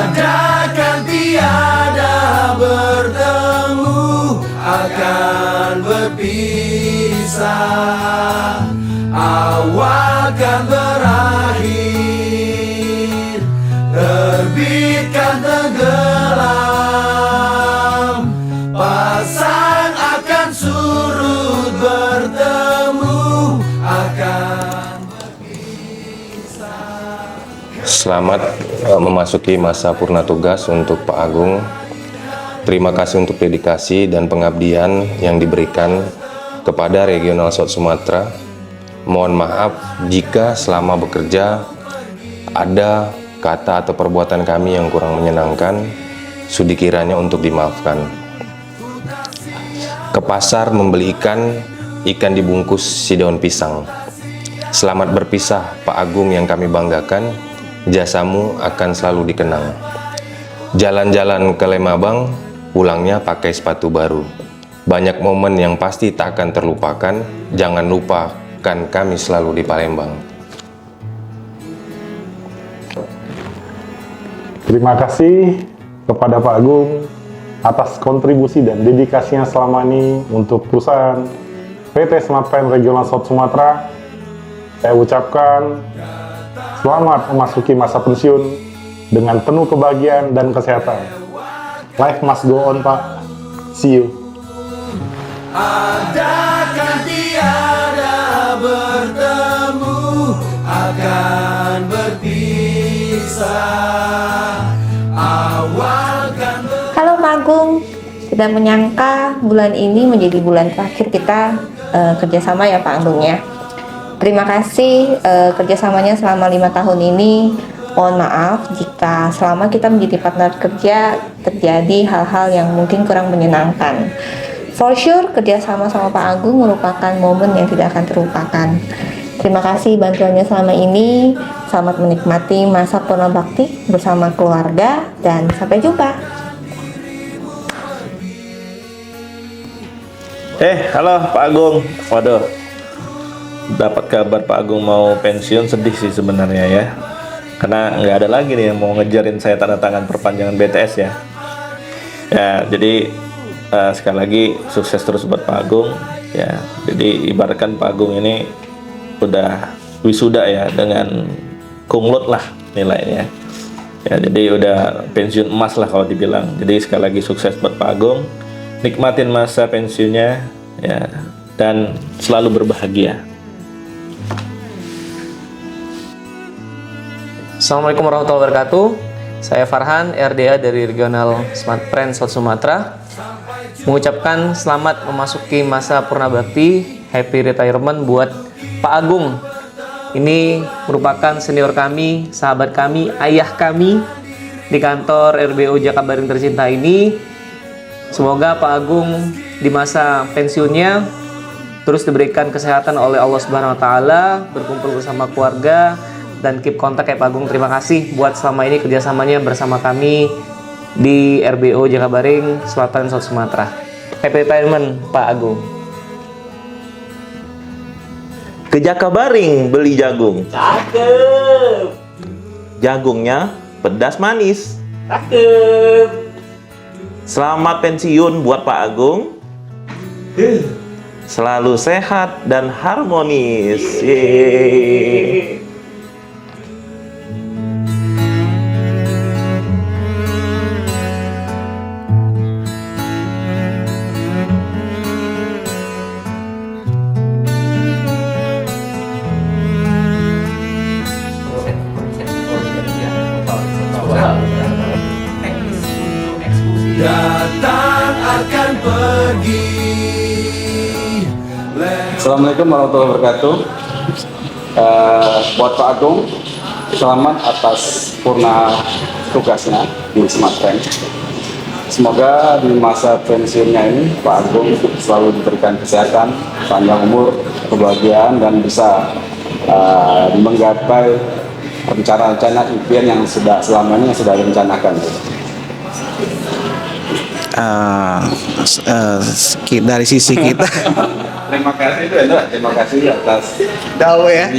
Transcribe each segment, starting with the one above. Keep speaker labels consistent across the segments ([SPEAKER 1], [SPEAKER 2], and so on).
[SPEAKER 1] Adakan tiada bertemu, akan berpisah. Awal kan berakhir, terbitkan tenggelam. Pasang akan surut, bertemu akan berpisah.
[SPEAKER 2] Selamat memasuki masa purna tugas untuk Pak Agung. Terima kasih untuk dedikasi dan pengabdian yang diberikan kepada Regional South Sumatera. Mohon maaf jika selama bekerja ada kata atau perbuatan kami yang kurang menyenangkan, sudi kiranya untuk dimaafkan. Ke pasar membeli ikan dibungkus si daun pisang. Selamat berpisah Pak Agung yang kami banggakan, jasamu akan selalu dikenang. Jalan-jalan ke Lemabang, pulangnya pakai sepatu baru. Banyak momen yang pasti tak akan terlupakan, jangan lupa kan kami selalu di Palembang.
[SPEAKER 3] Terima kasih kepada Pak Agung atas kontribusi dan dedikasinya selama ini untuk perusahaan PT Smartfren Regional South Sumatera. Saya ucapkan selamat memasuki masa pensiun dengan penuh kebahagiaan dan kesehatan. Life must go on, Pak. See you.
[SPEAKER 1] Adakan tiada bertemu, akan berpisah. Awal kan
[SPEAKER 4] Halo Pak Agung, tidak menyangka bulan ini menjadi bulan terakhir kita kerjasama ya Pak Agung ya. Terima kasih kerjasamanya selama 5 tahun ini. Mohon maaf jika selama kita menjadi partner kerja terjadi hal-hal yang mungkin kurang menyenangkan. For sure, kerjasama sama Pak Agung merupakan momen yang tidak akan terlupakan. Terima kasih bantuannya selama ini. Selamat menikmati masa purna bakti bersama keluarga dan sampai jumpa.
[SPEAKER 5] Halo Pak Agung. Waduh, dapat kabar Pak Agung mau pensiun, sedih sih sebenarnya ya. Karena nggak ada lagi nih yang mau ngejarin saya tanda tangan perpanjangan BTS ya. Ya, jadi sekali lagi sukses terus buat Pak Agung ya. Jadi ibaratkan Pak Agung ini udah wisuda ya, dengan kumlot lah nilainya ya. Jadi udah pensiun emas lah kalau dibilang. Jadi sekali lagi sukses buat Pak Agung, nikmatin masa pensiunnya ya, dan selalu berbahagia.
[SPEAKER 6] Assalamualaikum warahmatullahi wabarakatuh. Saya Farhan, RDA dari Regional Smartfren South Sumatera, mengucapkan selamat memasuki masa purna bakti, happy retirement buat Pak Agung. Ini merupakan senior kami, sahabat kami, ayah kami di kantor RBO Jakabaring tercinta ini. Semoga Pak Agung di masa pensiunnya terus diberikan kesehatan oleh Allah Subhanahu wa taala, berkumpul bersama keluarga dan keep kontak ya Pak Agung. Terima kasih buat selama ini kerjasamanya bersama kami di RBO Jakabaring Selatan South Sumatera. Happy retirement Pak Agung.
[SPEAKER 7] Ke Jakabaring beli jagung.
[SPEAKER 5] Cakep.
[SPEAKER 7] Jagungnya pedas manis.
[SPEAKER 5] Cakep.
[SPEAKER 7] Selamat pensiun buat Pak Agung. Selalu sehat dan harmonis. Yeay.
[SPEAKER 1] datang akan pergi.
[SPEAKER 8] Assalamualaikum warahmatullahi wabarakatuh. Buat Pak Agung, selamat atas purna tugasnya di Smartfren. Semoga di masa pensiunnya ini Pak Agung selalu diberikan kesehatan, panjang umur, kebahagiaan, dan bisa menggapai rencana-rencana impian yang sudah selamanya sudah direncanakan.
[SPEAKER 9] dari sisi kita.
[SPEAKER 8] Terima kasih itu enak. Terima kasih atas
[SPEAKER 9] Tahu ya.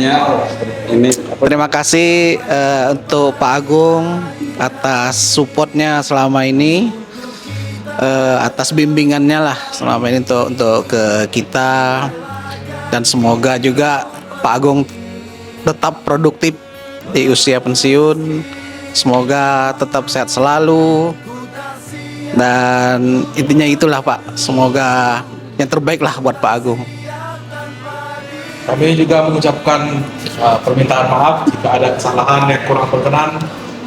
[SPEAKER 8] ini
[SPEAKER 9] Terima kasih untuk Pak Agung atas supportnya selama ini, atas bimbingannya lah selama ini untuk ke kita, dan semoga juga Pak Agung tetap produktif di usia pensiun. Semoga tetap sehat selalu, dan intinya itulah Pak. Semoga yang terbaik lah buat Pak Agung.
[SPEAKER 3] Kami juga mengucapkan permintaan maaf jika ada kesalahan yang kurang berkenan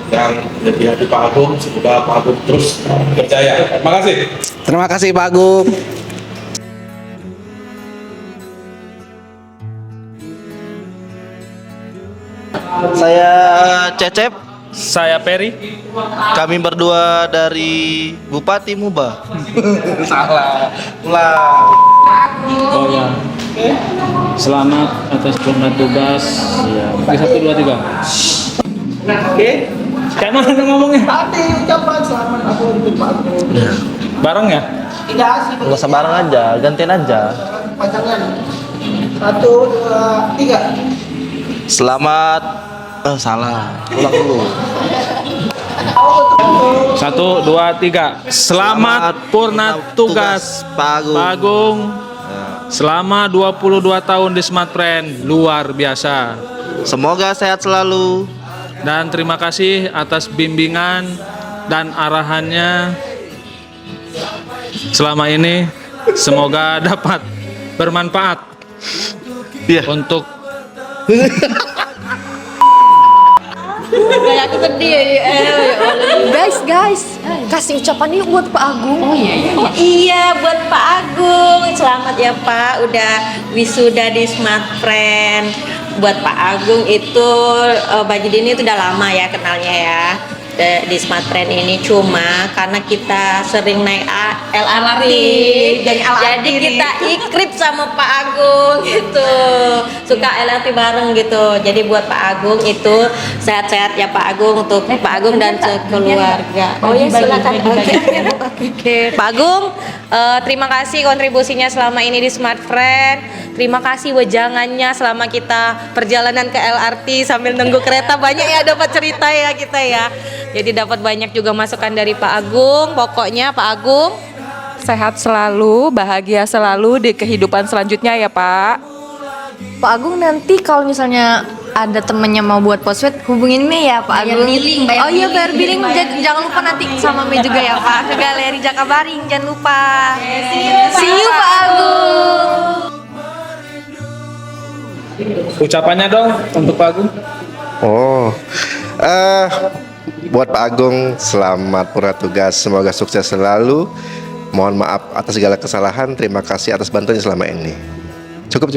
[SPEAKER 3] yang menjadi hati Pak Agung. Semoga Pak Agung terus berjaya. Terima kasih.
[SPEAKER 9] Terima kasih Pak Agung.
[SPEAKER 10] Saya Cecep,
[SPEAKER 6] Saya Peri.
[SPEAKER 10] kami berdua dari Bupati Muba.
[SPEAKER 9] Salah. Ulang.
[SPEAKER 11] Oh ya. Selamat atas purna tugas. Ya, mungkin 1, 2, 3.
[SPEAKER 9] Oke.
[SPEAKER 11] Kayak mana ngomongnya?
[SPEAKER 9] Tadi ucapan selamat aku untuk Pak Agung.
[SPEAKER 11] Bareng ya?
[SPEAKER 9] Tidak sih.
[SPEAKER 10] Nggak usah bareng aja, gantian aja.
[SPEAKER 9] Panjangan. 1, 2, 3.
[SPEAKER 10] Selamat. Salah. Ulang dulu.
[SPEAKER 11] 1, 2, 3. Selamat purna tugas
[SPEAKER 10] Pak Agung.
[SPEAKER 11] Pak Agung. Selama 22 tahun di Smart Friend, luar biasa.
[SPEAKER 10] Semoga sehat selalu.
[SPEAKER 11] Dan terima kasih atas bimbingan dan arahannya selama ini. Semoga dapat bermanfaat untuk
[SPEAKER 4] Kayak aku sedih guys, kasih ucapan yuk buat Pak Agung. Oh iya, buat Pak Agung. Selamat ya Pak, udah wisuda di Smart Friend. Buat Pak Agung itu Bajidin itu udah lama ya kenalnya ya di Smart Friend ini, cuma karena kita sering naik LRT jadi kita ikrip sama Pak Agung gitu, suka LRT bareng gitu. Jadi buat Pak Agung itu sehat-sehat ya Pak Agung, untuk Pak Agung dan sekeluarga. Oh ya silakan. Oke. Pak Agung, terima kasih kontribusinya selama ini di Smart Friend. Terima kasih wejangannya selama kita perjalanan ke LRT sambil nunggu kereta. Banyak ya dapat cerita ya kita ya. Jadi dapat banyak juga masukan dari Pak Agung. Pokoknya Pak Agung sehat selalu, bahagia selalu di kehidupan selanjutnya ya Pak.
[SPEAKER 12] Pak Agung nanti kalau misalnya ada temennya mau buat postwed, hubungin Mei ya Pak Agung. Oh iya, bayar billing. Jangan lupa nanti sama Mei juga ya Pak, ke Galeri Jakabaring, jangan lupa. See you Pak Agung.
[SPEAKER 11] ucapannya dong untuk Pak Agung.
[SPEAKER 13] Buat Pak Agung, selamat purna tugas, semoga sukses selalu. Mohon maaf atas segala kesalahan. Terima kasih atas bantuannya selama ini. Cukup.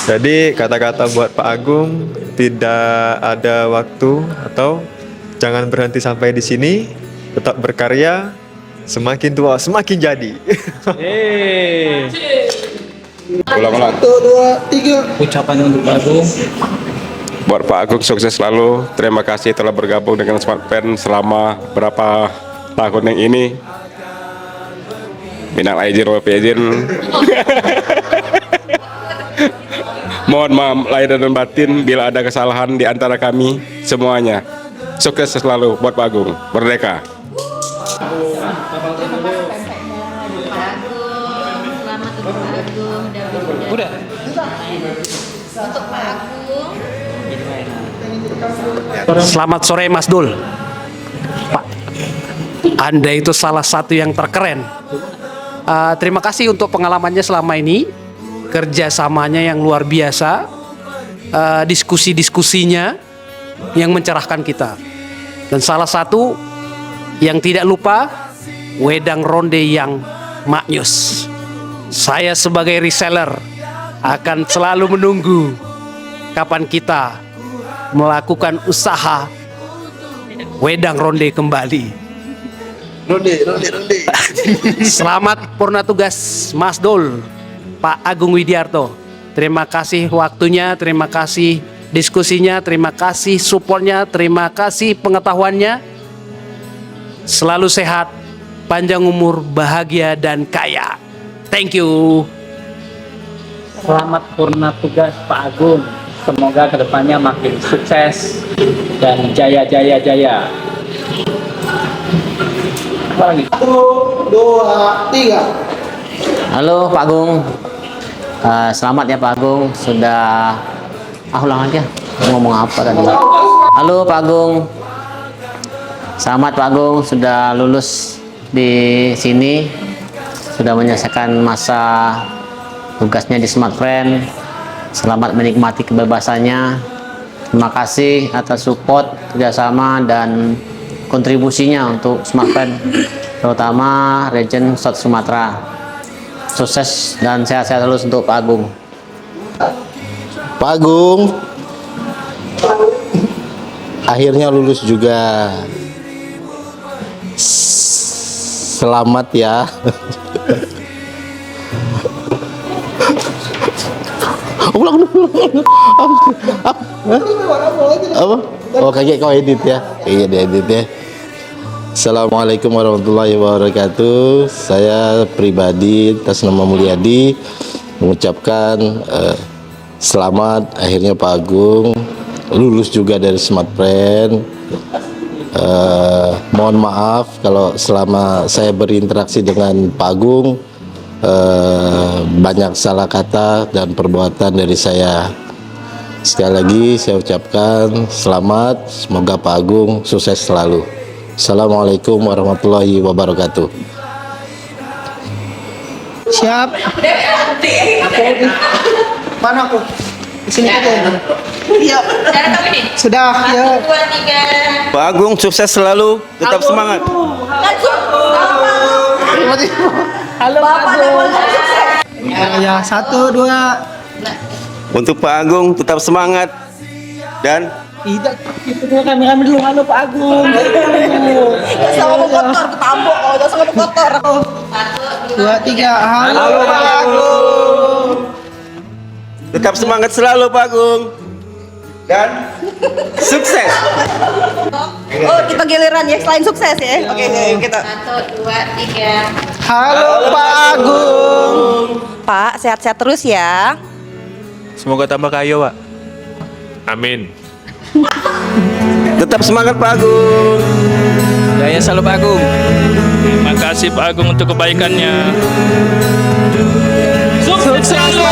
[SPEAKER 2] Jadi kata-kata buat Pak Agung, tidak ada waktu atau jangan berhenti sampai di sini, tetap berkarya, semakin tua semakin jadi.
[SPEAKER 3] Ulang-ulang.
[SPEAKER 9] 1, 2, 3.
[SPEAKER 11] Ucapan untuk Pak Agung.
[SPEAKER 3] Buat Pak Agung sukses selalu. Terima kasih telah bergabung dengan Smart Friend selama berapa tahun yang ini. Minal aidin wal faizin. Mohon maaf lahir dan batin bila ada kesalahan di antara kami semuanya. Sukses selalu buat Pak Agung. Merdeka.
[SPEAKER 4] Udah. Untuk Pak Agung.
[SPEAKER 14] Selamat sore Mas Dul. Pak, Anda itu salah satu yang terkeren. Terima kasih untuk pengalamannya selama ini, kerjasamanya yang luar biasa, diskusi-diskusinya yang mencerahkan kita. Dan salah satu yang tidak lupa, wedang ronde yang maknyus. Saya sebagai reseller akan selalu menunggu kapan kita melakukan usaha wedang ronde kembali.
[SPEAKER 10] Ronde.
[SPEAKER 14] Selamat purna tugas Mas Dul, Pak Agung Widiarto. Terima kasih waktunya, terima kasih diskusinya, terima kasih supportnya, terima kasih pengetahuannya. Selalu sehat, panjang umur, bahagia, dan kaya. Thank you.
[SPEAKER 11] Selamat purna tugas Pak Agung. Semoga kedepannya makin sukses dan jaya. Apa lagi?
[SPEAKER 10] 1, 2, 3.
[SPEAKER 6] Halo Pak Agung. Selamat ya Pak Agung sudah ulang aja ngomong apa tadi. Halo Pak Agung. Selamat Pak Agung sudah lulus di sini, sudah menyelesaikan masa tugasnya di Smart Friend. Selamat menikmati kebebasannya. Terima kasih atas support, kerjasama, dan kontribusinya untuk Smart Friend, terutama Region South Sumatera. Sukses dan sehat-sehat terus untuk Pak Agung.
[SPEAKER 13] Pak Agung, akhirnya lulus juga. Selamat ya. Ulang dulu. Apa? Oh, kaget kau edit ya? Iya, diedit ya. Assalamualaikum warahmatullahi wabarakatuh. Saya pribadi atas nama Mulyadi mengucapkan selamat akhirnya Pak Agung lulus juga dari Smart Friend. Mohon maaf kalau selama saya berinteraksi dengan Pak Agung banyak salah kata dan perbuatan dari saya. Sekali lagi saya ucapkan selamat, semoga Pak Agung sukses selalu. Assalamualaikum warahmatullahi wabarakatuh.
[SPEAKER 10] Siap. Mana aku? Di sini aja. Iya. Sudah, ya.
[SPEAKER 7] Pak Agung sukses selalu, tetap semangat.
[SPEAKER 10] Halo Pak Agung. Ya, 1, 2.
[SPEAKER 7] Untuk Pak Agung tetap semangat dan
[SPEAKER 10] Tidak, itu kami dulu. Halo Pak Agung.
[SPEAKER 12] Sama kotor ketambok, kalau sama kotor.
[SPEAKER 10] 1, 2, 3. Halo Pak Agung.
[SPEAKER 7] tetap semangat selalu Pak Agung dan sukses.
[SPEAKER 12] Oh, kita giliran ya selain sukses ya. Oke, kita. 1, 2, 3.
[SPEAKER 10] Halo Pak Agung.
[SPEAKER 12] Pak, sehat-sehat terus ya.
[SPEAKER 15] Semoga tambah kaya, Pak. Amin.
[SPEAKER 7] Tetap semangat Pak Agung.
[SPEAKER 15] Jaya selalu Pak Agung. Terima kasih Pak Agung untuk kebaikannya. Sukses selalu.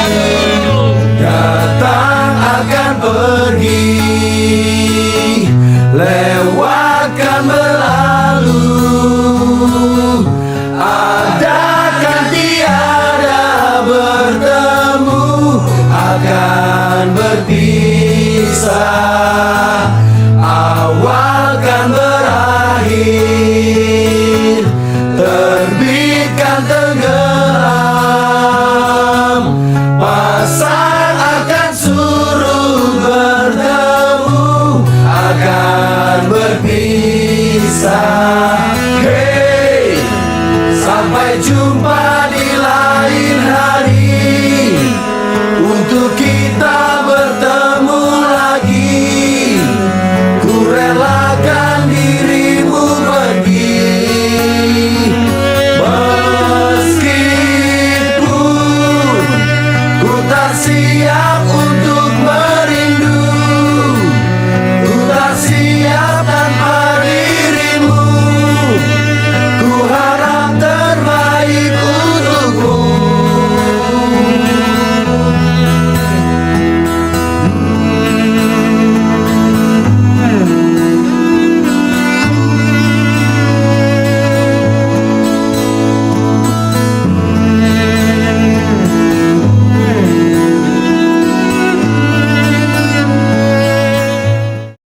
[SPEAKER 1] Datang akan pergi, lewatkan berlalu. Ada kan tiada bertemu, akan berpisah. Awal kan berakhir, terbitkan tenggelam. Pasang akan suruh bertemu, akan berpisah. Hey, sampai jumpa di lain hari, untuk kita bertemu lagi. Ku relakan dirimu pergi, meskipun ku tak siap.